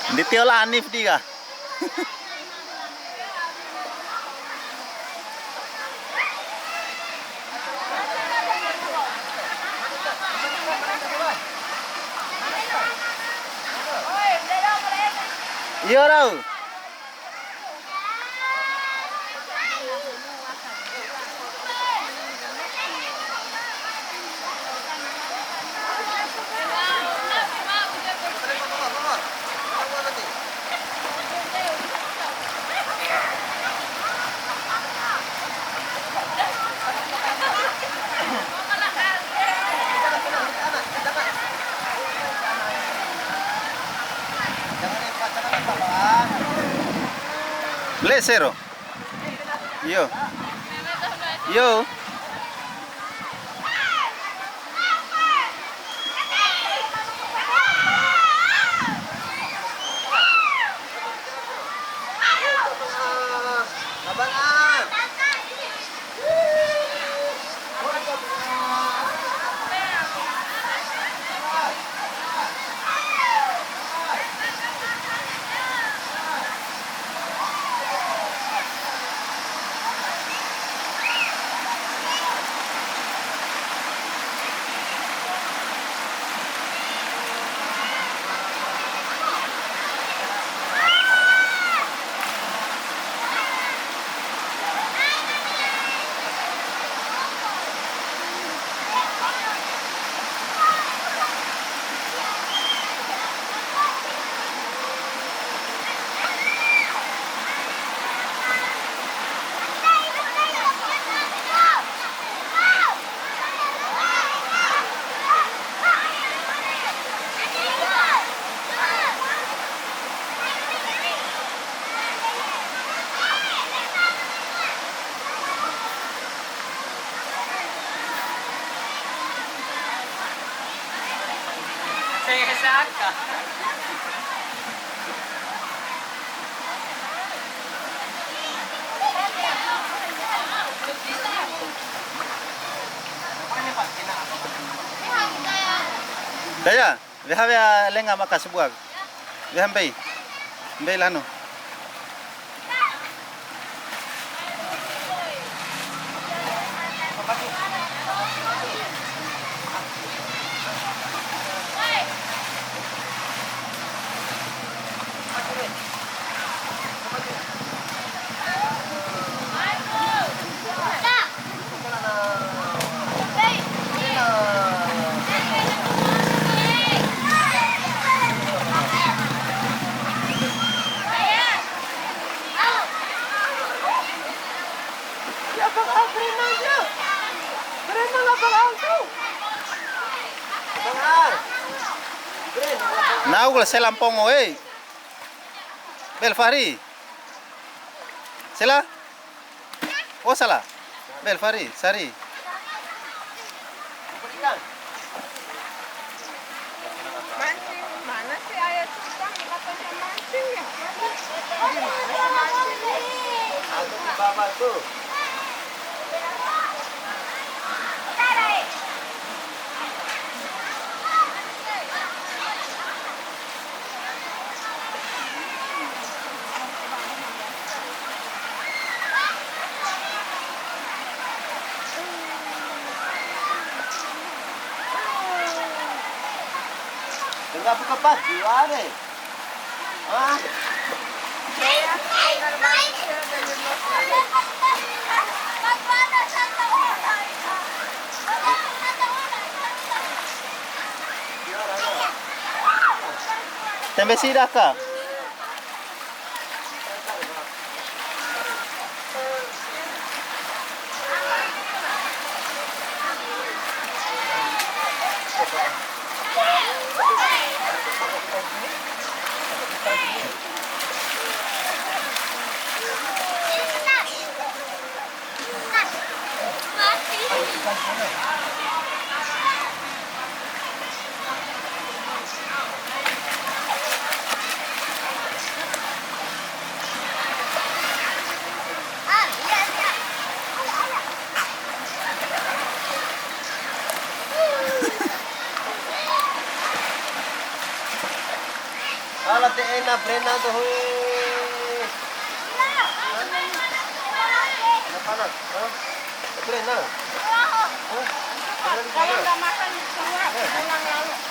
Hindi tiola Hanif di ka. Iya raw. Blesero. Yo. Yo. Saka. Daya, deja lenga makasbuag. Deja mbay. Mbay lano. Naugla selampong oi. Belfari. Sela? Oh salah. Belfari, Sari. Mancing, mana sih ayah tukang katanya mancing ya? Gimana mancing? Aku di bawah tuh. Enggak buka pas, gimana? Ah, Saya tinggal mancing dari Tembe sida ka. Brenda tuh. Panas. Brenda. Kalau nggak makan keluar, pulang lalu.